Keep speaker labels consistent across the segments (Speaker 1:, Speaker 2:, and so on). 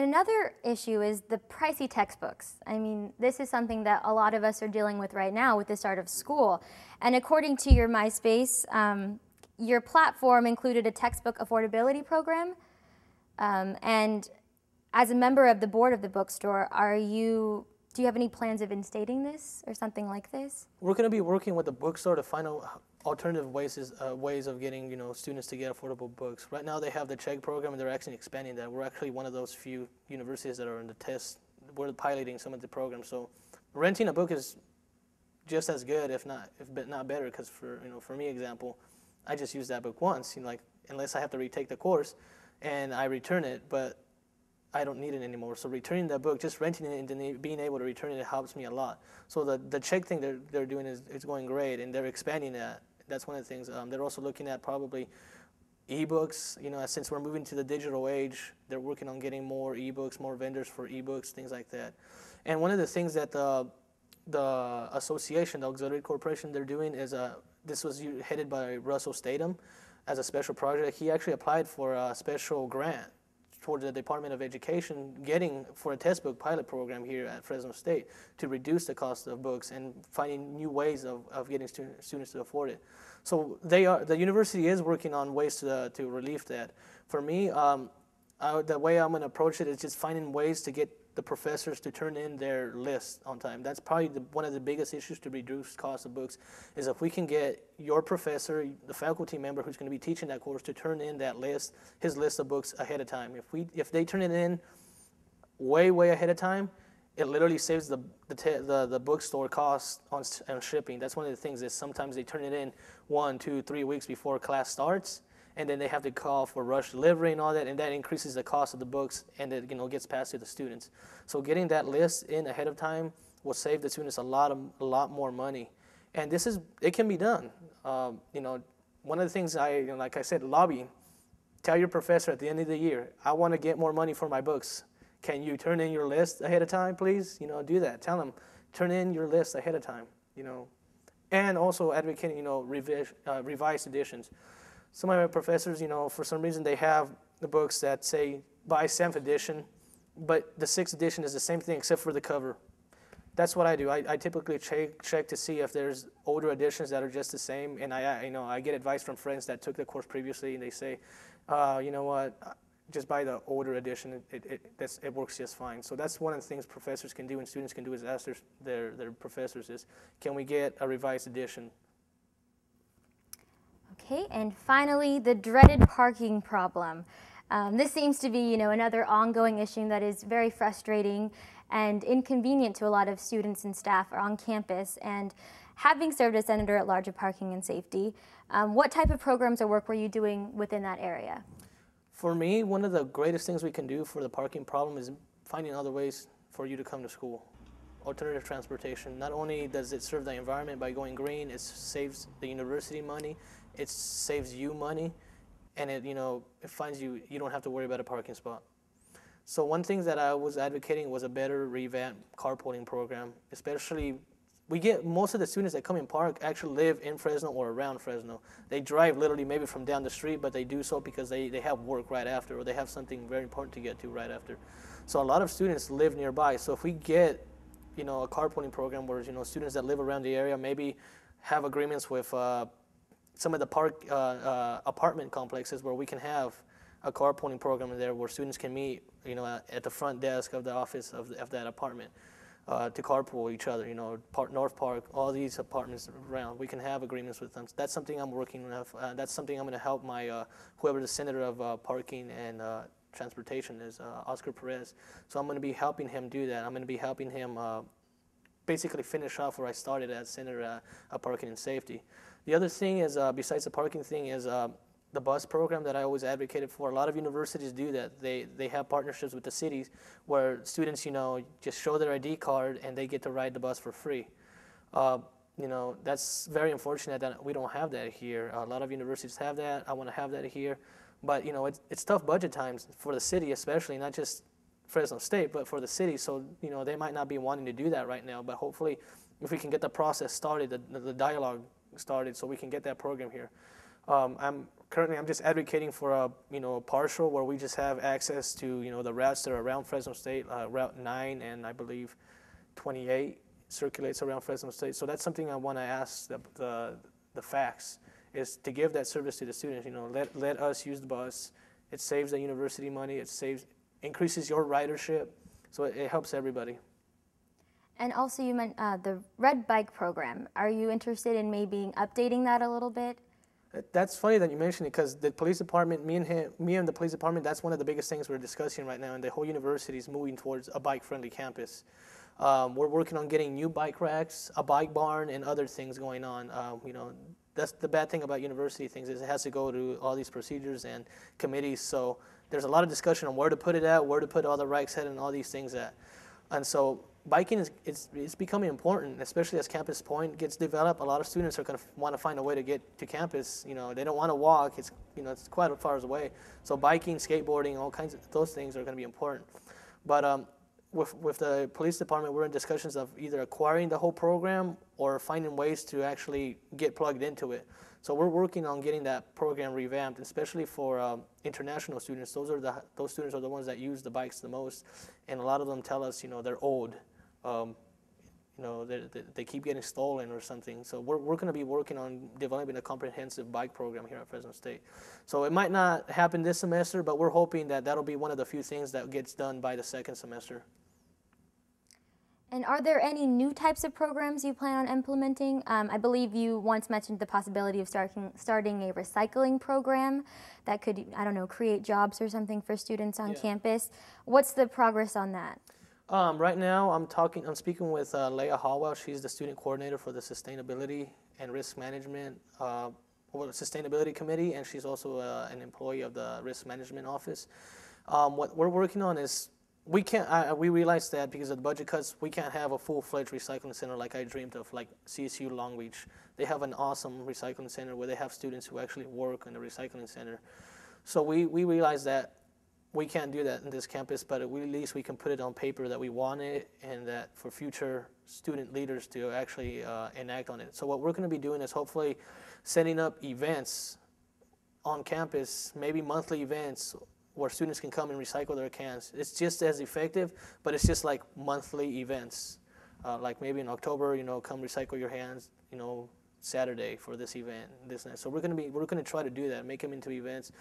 Speaker 1: another issue is the pricey textbooks. I mean, this is something that a lot of us are dealing with right now with the start of school. And according to your MySpace, your platform included a textbook affordability program. And as a member of the board of the bookstore, do you have any plans of instating this or something like this?
Speaker 2: We're going to be working with the bookstore to find out alternative ways of getting students to get affordable books. Right now they have the check program and they're actually expanding that. We're actually one of those few universities that are in the test. We're piloting some of the programs. So renting a book is just as good, if not better. Because for me, example, I just used that book once. Like unless I have to retake the course, and I return it, but I don't need it anymore. So returning that book, just renting it and then being able to return it helps me a lot. So the check thing they're doing is going great, and they're expanding that. That's one of the things. They're also looking at probably ebooks. Since we're moving to the digital age, they're working on getting more ebooks, more vendors for ebooks, things like that. And one of the things that the association, the Auxiliary Corporation, they're doing is this was headed by Russell Statham as a special project. He actually applied for a special grant towards the Department of Education for a textbook pilot program here at Fresno State to reduce the cost of books and finding new ways of getting students to afford it. So the university is working on ways to relieve that. For me, the way I'm going to approach it is just finding ways to get the professors to turn in their lists on time. That's probably one of the biggest issues to reduce cost of books, is if we can get your professor, the faculty member who's going to be teaching that course, to turn in that list, his list of books ahead of time. If they turn it in way ahead of time, it literally saves the bookstore cost on shipping. That's one of the things, is sometimes they turn it in 1, 2, 3 weeks before class starts, and then they have to call for rush delivery and all that, and that increases the cost of the books, and it gets passed to the students. So getting that list in ahead of time will save the students a lot more money, and it can be done. One of the things like I said, lobbying. Tell your professor at the end of the year, I want to get more money for my books. Can you turn in your list ahead of time, please? Do that. Tell them, turn in your list ahead of time. And also advocating, revised editions. Some of my professors, for some reason, they have the books that say by 7th edition, but the 6th edition is the same thing except for the cover. That's what I do. I typically check to see if there's older editions that are just the same, and I get advice from friends that took the course previously, and they say, you know what, just buy the older edition. It works just fine. So that's one of the things professors can do and students can do, is ask their professors is, can we get a revised edition?
Speaker 1: Okay, and finally, the dreaded parking problem. This seems to be, another ongoing issue that is very frustrating and inconvenient to a lot of students and staff on campus. And having served as senator at large of parking and safety, what type of programs or work were you doing within that area?
Speaker 2: For me, one of the greatest things we can do for the parking problem is finding other ways for you to come to school. Alternative transportation. Not only does it serve the environment by going green, it saves the university money, it saves you money, and it finds you don't have to worry about a parking spot. So one thing that I was advocating was a better revamped carpooling program. Especially, we get most of the students that come in park actually live in Fresno or around Fresno. They drive literally maybe from down the street, but they do so because they have work right after, or they have something very important to get to right after. So a lot of students live nearby. So if we get a carpooling program where students that live around the area maybe have agreements with some of the park apartment complexes where we can have a carpooling program in there where students can meet at the front desk of the office of that apartment to carpool each other. North Park, all these apartments around, we can have agreements with them. So that's something I'm working on. That's something I'm going to help my whoever the senator of parking and transportation is, Oscar Perez. So I'm going to be helping him do that. I'm going to be helping him basically finish off where I started as senator of parking and safety. The other thing is, besides the parking thing, is the bus program that I always advocated for. A lot of universities do that. They have partnerships with the cities where students, just show their ID card and they get to ride the bus for free. That's very unfortunate that we don't have that here. A lot of universities have that. I want to have that here. But, it's tough budget times for the city, especially, not just Fresno State, but for the city. So, they might not be wanting to do that right now. But hopefully, if we can get the process started, the dialogue started, so we can get that program here. I'm just advocating for a a partial where we just have access to the routes that are around Fresno State. Route 9 and I believe 28 circulates around Fresno State. So that's something I want to ask the facts is to give that service to the students. Let us use the bus. It saves the university money. It increases your ridership. So it helps everybody.
Speaker 1: And also you meant the Red Bike program. Are you interested in maybe updating that a little bit?
Speaker 2: That's funny that you mentioned it because the police department, me and the police department, that's one of the biggest things we're discussing right now, and the whole university is moving towards a bike-friendly campus. We're working on getting new bike racks, a bike barn, and other things going on. That's the bad thing about university things is it has to go to all these procedures and committees. So there's a lot of discussion on where to put it at, where to put all the racks at, and all these things at. And so biking is becoming important, especially as Campus Point gets developed. A lot of students are going to want to find a way to get to campus. They don't want to walk. It's quite far away. So biking, skateboarding, all kinds of those things are going to be important. But with the police department, we're in discussions of either acquiring the whole program or finding ways to actually get plugged into it. So we're working on getting that program revamped, especially for international students. Those students are the ones that use the bikes the most, and a lot of them tell us, they're old. They keep getting stolen or something. So we're going to be working on developing a comprehensive bike program here at Fresno State. So it might not happen this semester, but we're hoping that that'll be one of the few things that gets done by the second semester.
Speaker 1: And are there any new types of programs you plan on implementing? I believe you once mentioned the possibility of starting a recycling program that could, I don't know, create jobs or something for students on campus. What's the progress on that?
Speaker 2: Right now, I'm speaking with Leah Hallwell. She's the student coordinator for the Sustainability and Risk Management Sustainability Committee, and she's also an employee of the Risk Management Office. What we're working on is we realized that because of the budget cuts, we can't have a full-fledged recycling center like I dreamed of, like CSU Long Beach. They have an awesome recycling center where they have students who actually work in the recycling center. So we realized that we can't do that in this campus, but at least we can put it on paper that we want it and that for future student leaders to actually enact on it. So what we're going to be doing is hopefully setting up events on campus, maybe monthly events where students can come and recycle their cans. It's just as effective, but it's just like monthly events. Like maybe in October, come recycle your cans, Saturday for this event, this and that. So we're going to try to do that, make them into events.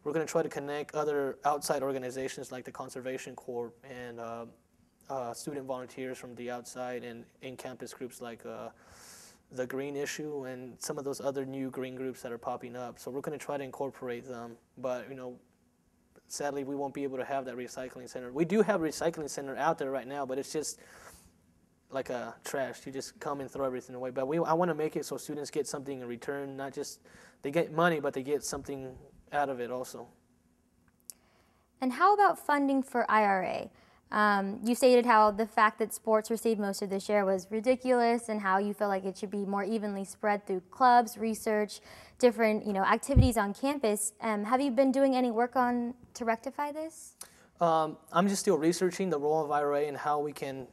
Speaker 2: We're going to try to connect other outside organizations like the Conservation Corps and student volunteers from the outside and in-campus groups like the Green Issue and some of those other new green groups that are popping up. So we're going to try to incorporate them, but sadly we won't be able to have that recycling center. We do have a recycling center out there right now, but it's just like a trash. You just come and throw everything away. But I want to make it so students get something in return, not just they get money, but they get something out of it also.
Speaker 1: And how about funding for IRA? You stated how the fact that sports received most of the share was ridiculous and how you feel like it should be more evenly spread through clubs, research, different activities on campus. Have you been doing any work to rectify this?
Speaker 2: I'm just still researching the role of IRA and how we can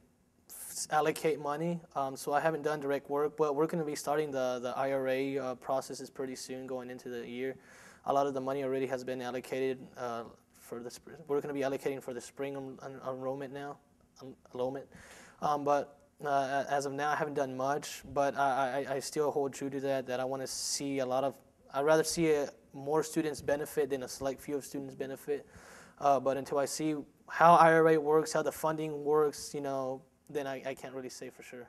Speaker 2: allocate money. So I haven't done direct work, but we're going to be starting the IRA processes pretty soon going into the year. A lot of the money already has been allocated we're going to be allocating for the spring enrollment now, but as of now I haven't done much, but I still hold true to that I want to see I'd rather see more students benefit than a select few of students benefit, but until I see how IRA works, how the funding works, then I can't really say for sure.